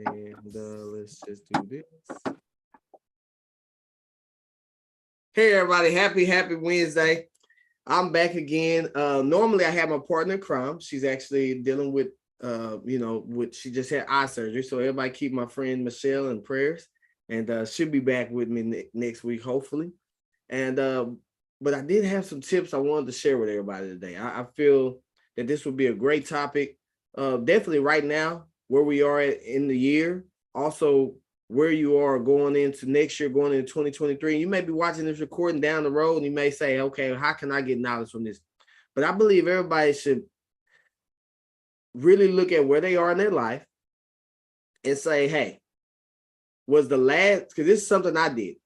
And let's just do this. Hey, everybody. Happy Wednesday. I'm back again. Normally, I have my partner in crime. She's actually dealing with, she just had eye surgery. So everybody keep my friend Michelle in prayers. And she'll be back with me next week, hopefully. And but I did have some tips I wanted to share with everybody today. I feel that this would be a great topic. Definitely right now, where we are in the year. Also, where you are going into next year, going into 2023. You may be watching this recording down the road and you may say, okay, how can I get knowledge from this? But I believe everybody should really look at where they are in their life and say, hey, was the last, because this is something I did.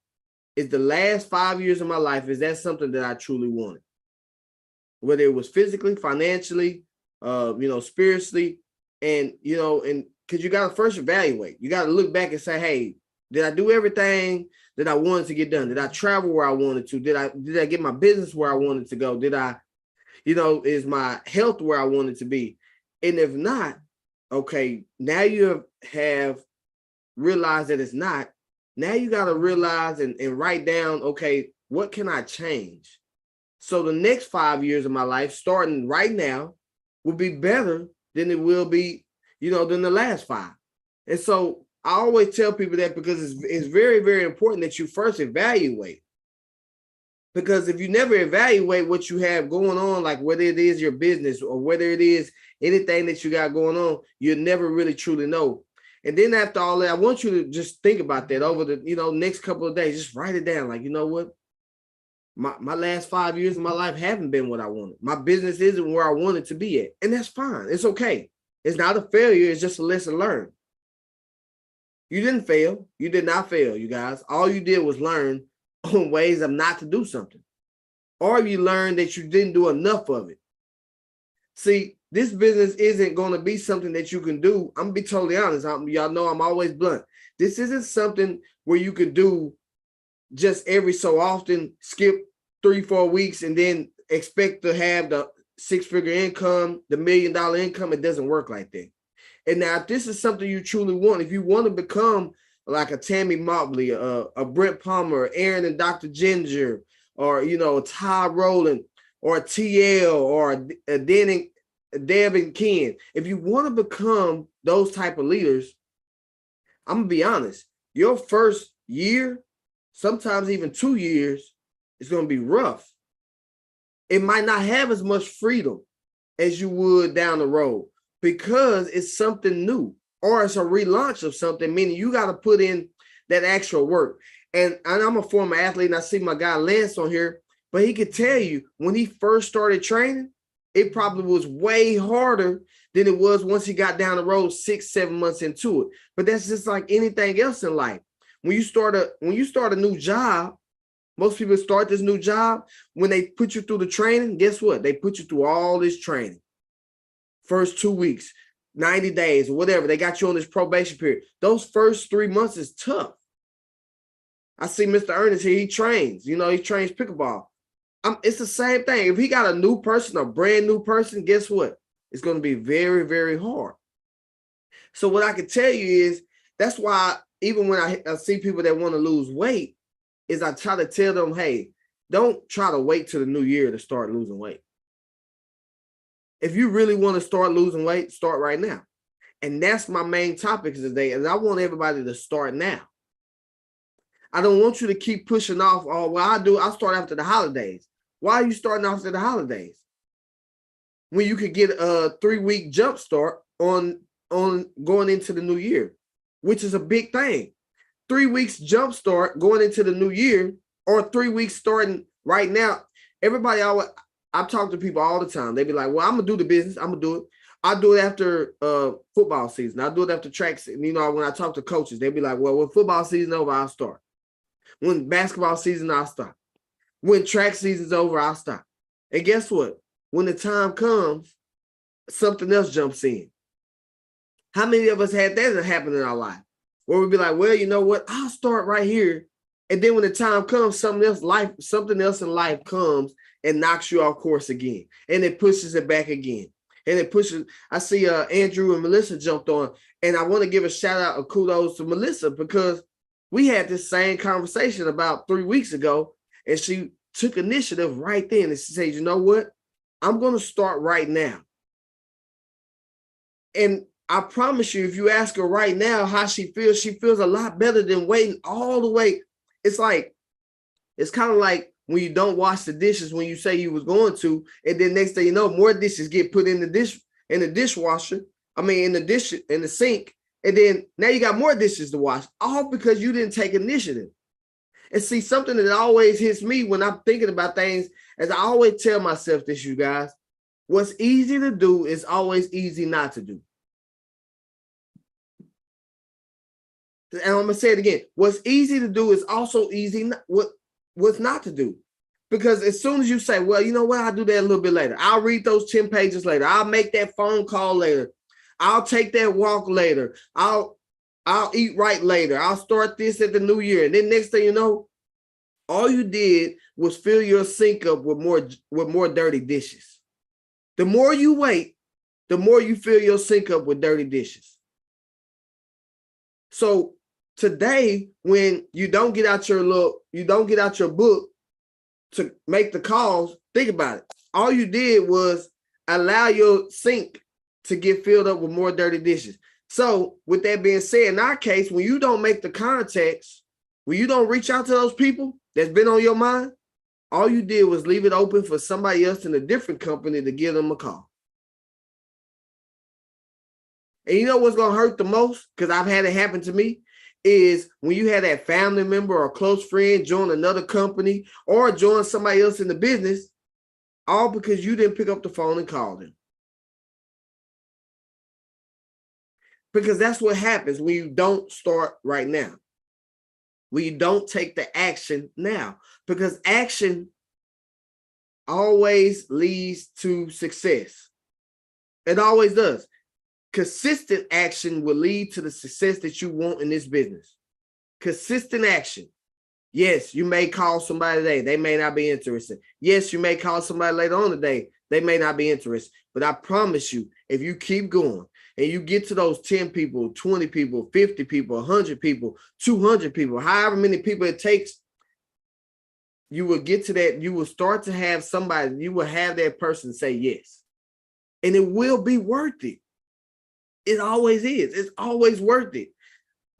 Is the last 5 years of my life, is that something that I truly wanted? Whether it was physically, financially, spiritually, and because you got to first evaluate. You got to look back and say, hey, did I do everything that I wanted to get done? Did I travel where I wanted to? Did I get my business where I wanted to go? Did I, is my health where I wanted to be? And if not, okay, now you have realized that it's not. Now you got to realize and write down, okay, what can I change? So the next 5 years of my life, starting right now, will be better than it will be, than the last 5. And so I always tell people that because it's very, very important that you first evaluate. Because if you never evaluate what you have going on, like whether it is your business or whether it is anything that you got going on, you'll never really truly know. And then after all that, I want you to just think about that over the, next couple of days. Just write it down. Like, you know what? My last 5 years of my life haven't been what I wanted. My business isn't where I want it to be at. And that's fine. It's okay. It's not a failure. It's just a lesson learned. You didn't fail. You did not fail, you guys. All you did was learn on ways of not to do something. Or you learned that you didn't do enough of it. See, this business isn't going to be something that you can do. I'm going to be totally honest. Y'all know I'm always blunt. This isn't something where you can do just every so often, skip 3-4 weeks and then expect to have the 6-figure income, the $1 million income. It doesn't work like that. And now, if this is something you truly want, if you want to become like a Tammy Mobley, a Brent Palmer, Aaron and Dr. Ginger, or, Ty Rowland, or a TL, or a Deb and Ken, if you want to become those type of leaders, I'm going to be honest, your first year, sometimes even 2 years, it's going to be rough. It might not have as much freedom as you would down the road because it's something new or it's a relaunch of something, meaning you got to put in that actual work. And I'm a former athlete and I see my guy Lance on here, but he could tell you when he first started training, it probably was way harder than it was once he got down the road 6-7 months into it. But that's just like anything else in life. When you start a new job, most people start this new job, when they put you through the training, guess what? They put you through all this training. First 2 weeks, 90 days, or whatever. They got you on this probation period. Those first 3 months is tough. I see Mr. Ernest here. He trains. He trains pickleball. It's the same thing. If he got a new person, a brand new person, guess what? It's going to be very, very hard. So what I can tell you is that's why even when I see people that want to lose weight, is I try to tell them, hey, don't try to wait till the new year to start losing weight. If you really want to start losing weight, start right now. And that's my main topic today. And I want everybody to start now. I don't want you to keep pushing off. Oh, well, I'll start after the holidays. Why are you starting after the holidays? When you could get a 3-week jump start on going into the new year, which is a big thing. 3 weeks jump start going into the new year, or 3 weeks starting right now. Everybody I talk to people all the time. They be like, well, I'm going to do the business. I'm going to do it. I do it after football season. I do it after track season. When I talk to coaches, they be like, well, when football season over, I'll start. When basketball season, I'll start. When track season's over, I'll stop. And guess what? When the time comes, something else jumps in. How many of us had that happen in our life? Where we'd be like, well, you know what? I'll start right here. And then when the time comes, something else in life comes and knocks you off course again. And it pushes it back again. and it pushes. I see Andrew and Melissa jumped on, and I want to give a shout out of kudos to Melissa because we had this same conversation about 3 weeks ago, and she took initiative right then and she said, you know what? I'm going to start right now. And I promise you, if you ask her right now how she feels a lot better than waiting all the way. It's kind of like when you don't wash the dishes when you say you was going to, and then next thing you know, more dishes get put in the dishwasher. I mean, in the sink, and then now you got more dishes to wash, all because you didn't take initiative. And see, something that always hits me when I'm thinking about things, as I always tell myself this, you guys, what's easy to do is always easy not to do. And I'm gonna say it again. What's easy to do is also easy what's not to do. Because as soon as you say, well, you know what, I'll do that a little bit later. I'll read those 10 pages later. I'll make that phone call later. I'll take that walk later. I'll eat right later. I'll start this at the new year. And then next thing you know, all you did was fill your sink up with more dirty dishes. The more you wait, the more you fill your sink up with dirty dishes. So today, when you don't get out your book to make the calls, think about it. All you did was allow your sink to get filled up with more dirty dishes. So with that being said, in our case, when you don't make the contacts, when you don't reach out to those people that's been on your mind, all you did was leave it open for somebody else in a different company to give them a call. And you know what's going to hurt the most? Because I've had it happen to me, is when you have that family member or close friend join another company or join somebody else in the business, all because you didn't pick up the phone and call them. Because that's what happens when you don't start right now. When you don't take the action now. Because action always leads to success. It always does. Consistent action will lead to the success that you want in this business. Consistent action. Yes, you may call somebody today. They may not be interested. Yes, you may call somebody later on today. They may not be interested. But I promise you, if you keep going and you get to those 10 people, 20 people, 50 people, 100 people, 200 people, however many people it takes, you will get to that. You will start to have somebody, you will have that person say yes. And it will be worth it. It always is. It's always worth it.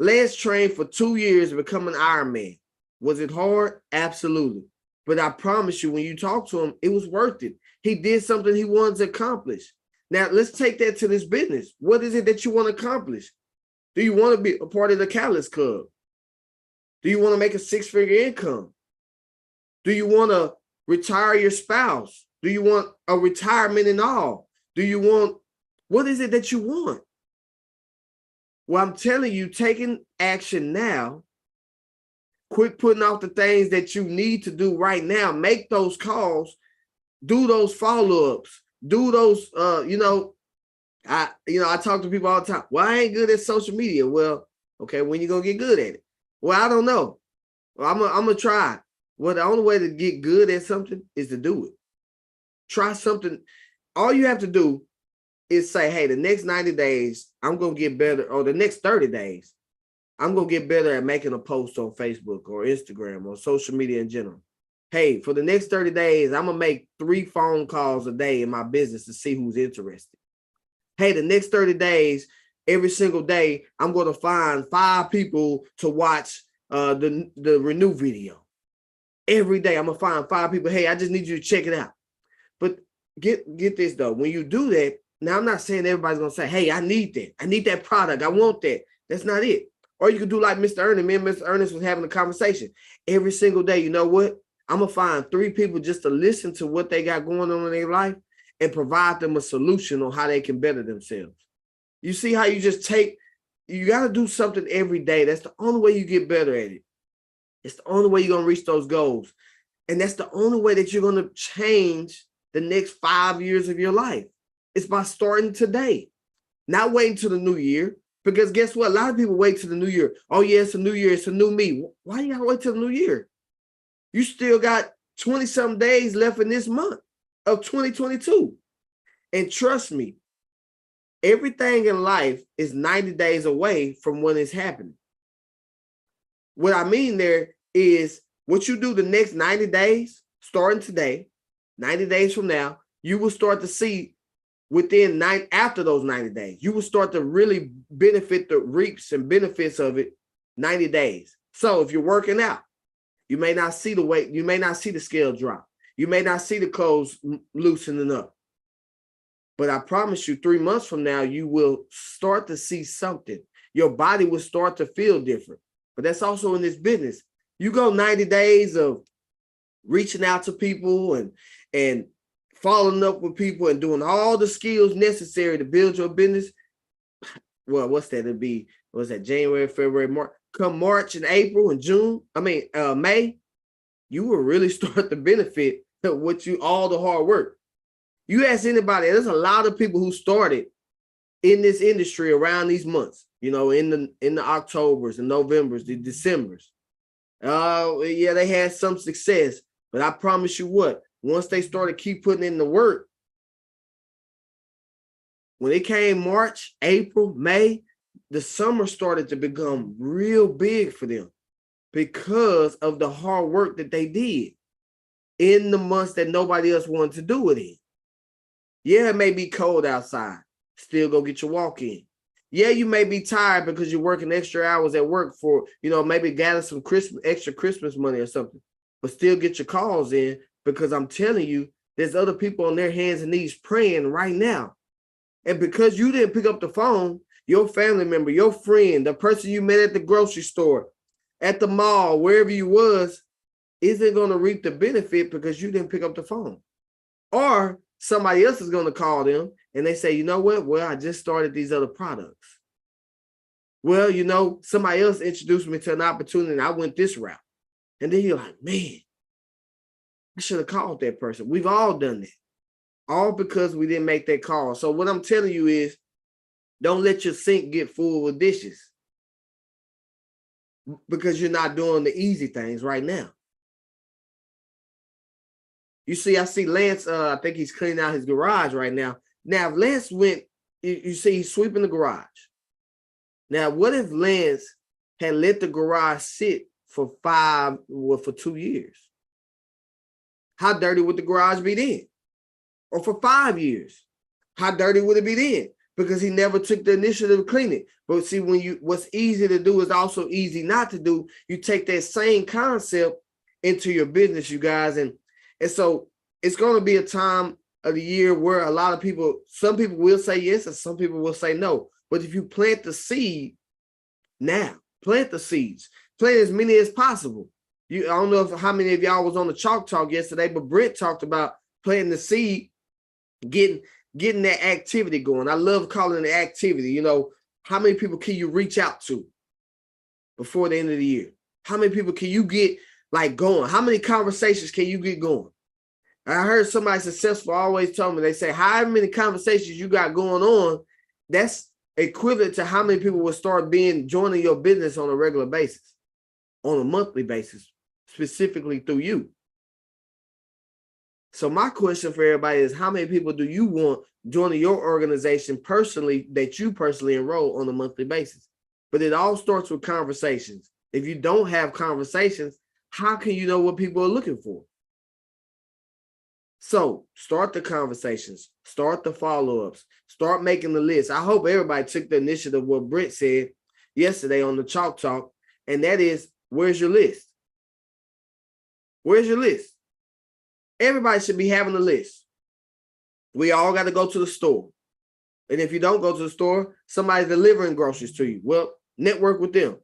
Lance trained for 2 years to become an Ironman. Was it hard? Absolutely. But I promise you, when you talk to him, it was worth it. He did something he wanted to accomplish. Now, let's take that to this business. What is it that you want to accomplish? Do you want to be a part of the Catalyst Club? Do you want to make a 6-figure income? Do you want to retire your spouse? Do you want a retirement and all? What is it that you want? Well, I'm telling you, taking action now, quit putting off the things that you need to do right now. Make those calls, do those follow-ups, do those, I talk to people all the time. Well, I ain't good at social media. Well, okay, when you gonna get good at it? Well, I don't know. Well, I'm gonna try. Well, the only way to get good at something is to do it. Try something. All you have to do is say, hey, the next 90 days, I'm going to get better, or the next 30 days, I'm going to get better at making a post on Facebook or Instagram or social media in general. Hey, for the next 30 days, I'm going to make 3 phone calls a day in my business to see who's interested. Hey, the next 30 days, every single day, I'm going to find 5 people to watch the Renew video. Every day, I'm going to find 5 people. Hey, I just need you to check it out. But get this, though. When you do that, now, I'm not saying everybody's going to say, hey, I need that. I need that product. I want that. That's not it. Or you could do like Mr. Ernest. Me and Mr. Ernest was having a conversation. Every single day, you know what? I'm going to find 3 people just to listen to what they got going on in their life and provide them a solution on how they can better themselves. You see how you got to do something every day. That's the only way you get better at it. It's the only way you're going to reach those goals. And that's the only way that you're going to change the next 5 years of your life. It's by starting today, not waiting till the new year. Because guess what? A lot of people wait till the new year. Oh, yeah, it's a new year. It's a new me. Why you got to wait till the new year? You still got 20-something days left in this month of 2022. And trust me, everything in life is 90 days away from when it's happening. What I mean there is what you do the next 90 days, starting today, 90 days from now, you will start to see after those 90 days, you will start to really benefit the reaps and benefits of it 90 days. So if you're working out, you may not see the weight, you may not see the scale drop. You may not see the clothes loosening up. But I promise you, 3 months from now, you will start to see something. Your body will start to feel different. But that's also in this business. You go 90 days of reaching out to people and following up with people and doing all the skills necessary to build your business. Well, what's that? It'd be, what's that, January, February, March. Come March and April and June, May, you will really start to benefit all the hard work. You ask anybody, there's a lot of people who started in this industry around these months, in the Octobers and Novembers, the Decembers. Yeah, they had some success, but I promise you what, once they started keep putting in the work, when it came March, April, May, the summer started to become real big for them because of the hard work that they did in the months that nobody else wanted to do it in. Yeah, it may be cold outside. Still go get your walk in. Yeah, you may be tired because you're working extra hours at work for, maybe gather some extra Christmas money or something, but still get your calls in, because I'm telling you, there's other people on their hands and knees praying right now. And because you didn't pick up the phone, your family member, your friend, the person you met at the grocery store, at the mall, wherever you was, isn't going to reap the benefit because you didn't pick up the phone. Or somebody else is going to call them and they say, you know what? Well, I just started these other products. Well, somebody else introduced me to an opportunity and I went this route. And then you're like, man, I should have called that person. We've all done that. All because we didn't make that call. So what I'm telling you is, don't let your sink get full with dishes because you're not doing the easy things right now. I see Lance, I think he's cleaning out his garage right now. Now, if Lance went, you see he's sweeping the garage. Now, what if Lance had let the garage sit for 2 years? How dirty would the garage be then? Or for 5 years? How dirty would it be then? Because he never took the initiative to clean it. But see, what's easy to do is also easy not to do. You take that same concept into your business, you guys. And so it's going to be a time of the year where some people will say yes, and some people will say no. But if you plant the seed now, plant the seeds, plant as many as possible. I don't know how many of y'all was on the Chalk Talk yesterday, but Brent talked about planting the seed, getting that activity going. I love calling it activity. How many people can you reach out to before the end of the year? How many people can you get going? How many conversations can you get going? I heard somebody successful always tell me, they say, how many conversations you got going on, that's equivalent to how many people will start joining your business on a regular basis, on a monthly basis, specifically through you. So my question for everybody is, how many people do you want joining your organization personally, that you personally enroll on a monthly basis? But it all starts with conversations. If you don't have conversations, how can you know what people are looking for? So start the conversations, start the follow-ups, start making the list. I hope everybody took the initiative, what Brent said yesterday on the Chalk Talk, and that is, where's your list? Where's your list? Everybody should be having a list. We all got to go to the store. And if you don't go to the store, somebody's delivering groceries to you. Well, network with them.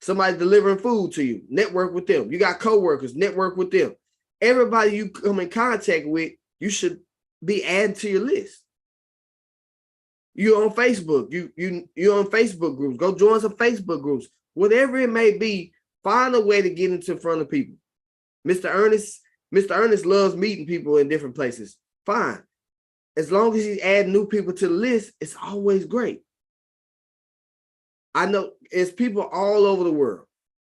Somebody's delivering food to you. Network with them. You got coworkers, network with them. Everybody you come in contact with, you should be adding to your list. You're on Facebook. You're on Facebook groups. Go join some Facebook groups. Whatever it may be, find a way to get into front of people. Mr. Ernest loves meeting people in different places. Fine. As long as he's adding new people to the list, it's always great. I know it's people all over the world.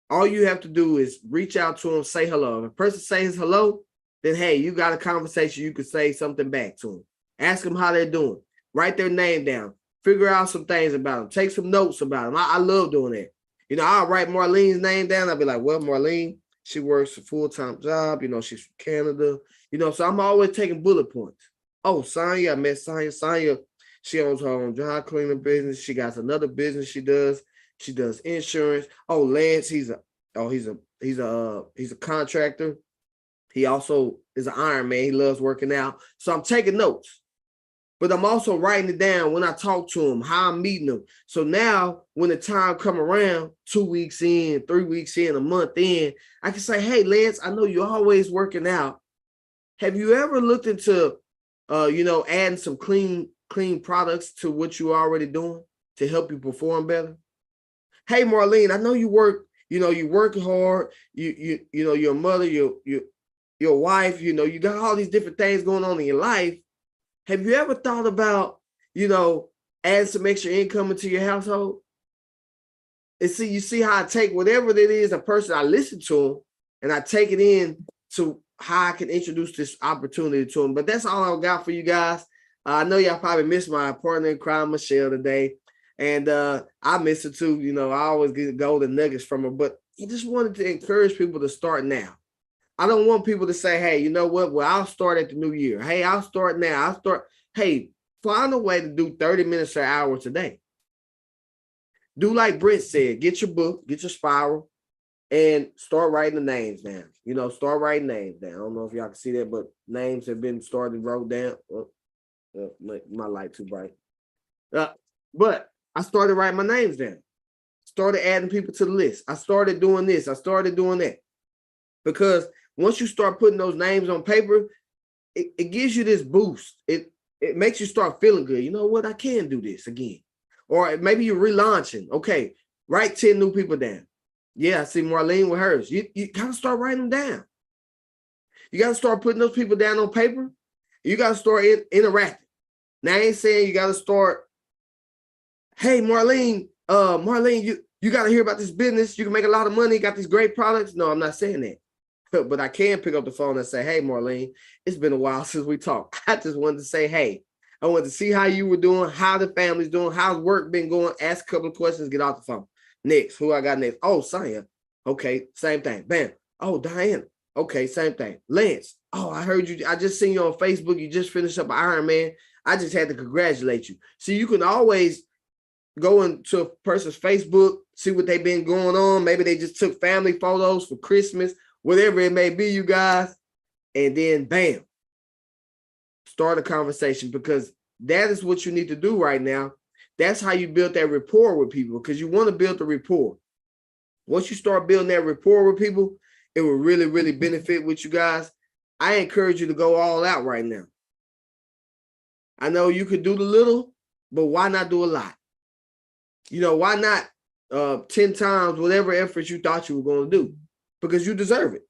All you have to do is reach out to them, say hello. If a person says hello, then hey, you got a conversation, you could say something back to them. Ask them how they're doing. Write their name down. Figure out some things about them. Take some notes about them. I love doing that. You know, I'll write Marlene's name down. I'll be like, well, Marlene, she works a full-time job. You know, she's from Canada. You know, so I'm always taking bullet points. Oh, Sonya, I met Sonya. Sonya, she owns her own dry cleaning business. She got another business she does. She does insurance. Oh, Lance, he's a contractor. He also is an Iron Man. He loves working out. So I'm taking notes. But I'm also writing it down when I talk to him, how I'm meeting them. So now when the time come around, 2 weeks in, 3 weeks in, a month in, I can say, hey, Lance, I know you're always working out. Have you ever looked into, adding some clean products to what you're already doing to help you perform better? Hey, Marlene, I know you work, you work hard. Your mother, your wife, you got all these different things going on in your life. Have you ever thought about, adding some extra income into your household? And you see how I take whatever it is, a person, I listen to them and I take it in to how I can introduce this opportunity to them. But that's all I got for you guys. I know y'all probably missed my partner in crime, Michelle, today. And I miss her too. I always get golden nuggets from her. But I just wanted to encourage people to start now. I don't want people to say, hey, you know what? Well, I'll start at the new year. Hey, I'll start now. Hey, find a way to do 30 minutes or an hour today. Do like Brent said, get your book, get your spiral, and start writing the names down. Start writing names down. I don't know if y'all can see that, but names have been started, wrote down. My light too bright. But I started writing my names down. Started adding people to the list. I started doing this. I started doing that. Because once you start putting those names on paper, it gives you this boost. It makes you start feeling good. You know what? I can do this again. Or maybe you're relaunching. Okay, write 10 new people down. Yeah, I see Marlene with hers. You got to start writing them down. You got to start putting those people down on paper. You got to start interacting. Now, I ain't saying you got to start, hey, Marlene, you got to hear about this business. You can make a lot of money. Got these great products. No, I'm not saying that. But I can pick up the phone and say, hey, Marlene, it's been a while since we talked. I just wanted to say, hey, I wanted to see how you were doing, how the family's doing, how's work been going, ask a couple of questions, get off the phone. Next, who I got next? Oh, Sonya. Okay, same thing. Bam. Oh, Diana. Okay, same thing. Lance. Oh, I heard you. I just seen you on Facebook. You just finished up Iron Man. I just had to congratulate you. See, you can always go into a person's Facebook, see what they've been going on. Maybe they just took family photos for Christmas, whatever it may be, you guys. And then, bam, start a conversation, because that is what you need to do right now. That's how you build that rapport with people, because you want to build the rapport. Once you start building that rapport with people, it will really, really benefit with you guys. I encourage you to go all out right now. I know you could do the little, but why not do a lot? Why not 10 times whatever effort you thought you were going to do? Because you deserve it.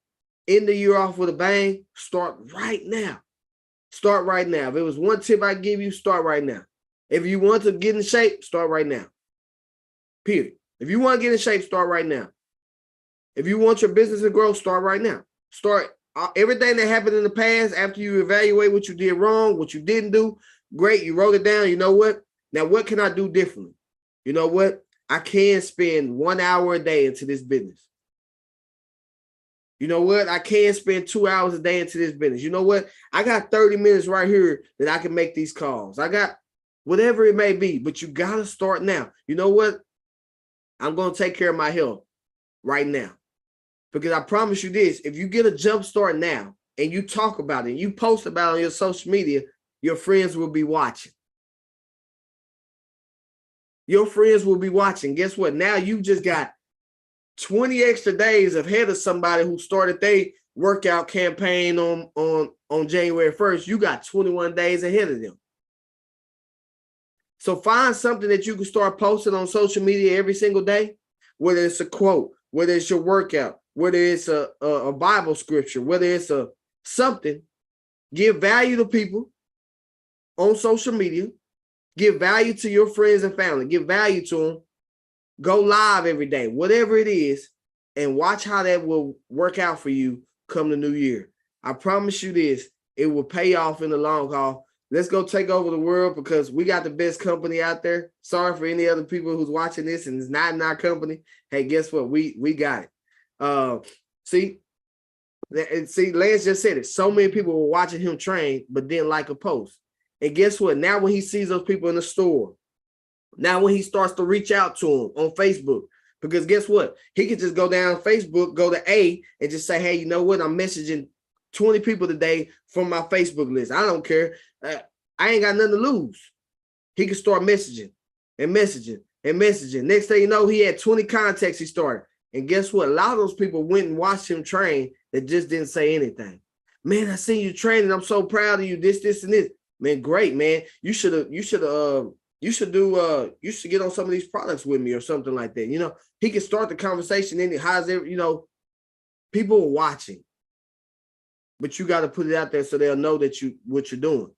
End the year off with a bang. Start right now. Start right now. If it was one tip I give you, start right now. If you want to get in shape, start right now. Period. If you want to get in shape, start right now. If you want your business to grow, start right now. Start everything that happened in the past. After you evaluate what you did wrong, what you didn't do, great. You wrote it down. You know what? Now, what can I do differently? You know what? I can spend 1 hour a day into this business. You know what? I can spend 2 hours a day into this business. You know what? I got 30 minutes right here that I can make these calls. I got whatever it may be, but you got to start now. You know what? I'm going to take care of my health right now, because I promise you this, if you get a jump start now and you talk about it, you post about it on your social media, your friends will be watching. Your friends will be watching. Guess what? Now you just got 20 extra days ahead of somebody who started their workout campaign on January 1st. You got 21 days ahead of them. So find something that you can start posting on social media every single day, whether it's a quote, whether it's your workout, whether it's a Bible scripture, whether it's something. Give value to people on social media. Give value to your friends and family. Give value to them. Go live every day, whatever it is, and watch how that will work out for you come the new year. I promise you this, it will pay off in the long haul. Let's go take over the world because we got the best company out there. Sorry for any other people who's watching this and it's not in our company. Hey, guess what? We got it. See, Lance just said it. So many people were watching him train, but didn't like a post. And guess what? Now when he sees those people in the store, now when he starts to reach out to them on Facebook, because guess what? He could just go down Facebook, go to A, and just say, hey, you know what? I'm messaging 20 people today from my Facebook list. I don't care. I ain't got nothing to lose. He could start messaging and messaging and messaging. Next thing you know, he had 20 contacts he started. And guess what? A lot of those people went and watched him train that just didn't say anything. Man, I seen you training. I'm so proud of you. This, and this. Man, great, man. You should get on some of these products with me or something like that. You know, he can start the conversation and how's it, you know, people are watching. But you got to put it out there so they'll know that what you're doing.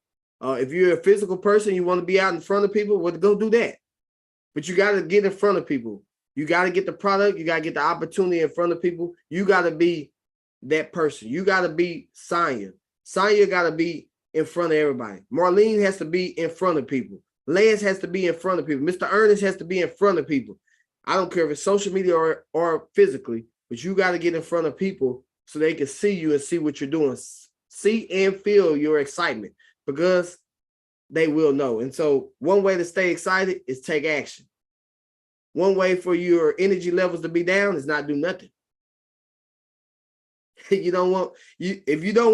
If you're a physical person, you want to be out in front of people, well, go do that. But you got to get in front of people. You got to get the product. You got to get the opportunity in front of people. You got to be that person. You got to be Sonya. Sonya got to be in front of everybody. Marlene has to be in front of people. Lance has to be in front of people. Mr. Ernest has to be in front of people. I don't care if it's social media or physically, but you got to get in front of people so they can see you and see what you're doing. See and feel your excitement because they will know. And so one way to stay excited is take action. One way for your energy levels to be down is not do nothing. If you don't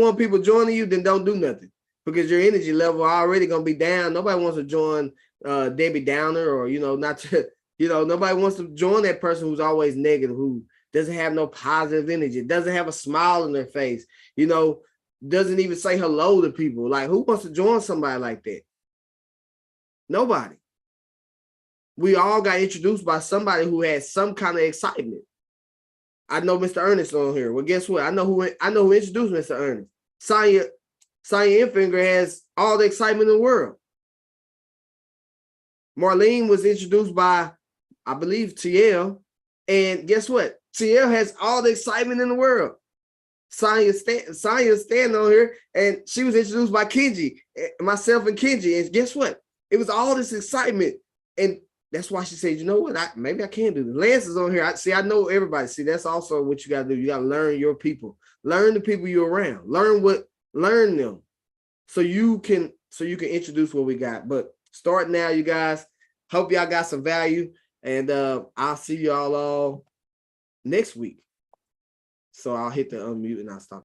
want people joining you, then don't do nothing because your energy level already going to be down. Nobody wants to join Debbie Downer or, nobody wants to join that person who's always negative, who doesn't have no positive energy, doesn't have a smile on their face, doesn't even say hello to people. Like, who wants to join somebody like that? Nobody. We all got introduced by somebody who had some kind of excitement. I know Mr. Ernest on here. Well, guess what? I know who introduced Mr. Ernest. Sonya Infinger has all the excitement in the world. Marlene was introduced by, I believe, TL. And guess what? TL has all the excitement in the world. Sonya's standing on here, and she was introduced by Kenji, myself and Kenji. And guess what? It was all this excitement. And that's why she said, you know what? Maybe I can do this. Lance is on here. I know everybody. See, that's also what you got to do. You got to learn your people. Learn the people you're around. Learn them so you can introduce what we got. But start now, you guys. Hope y'all got some value. And I'll see y'all all next week. So I'll hit the unmute and I'll stop.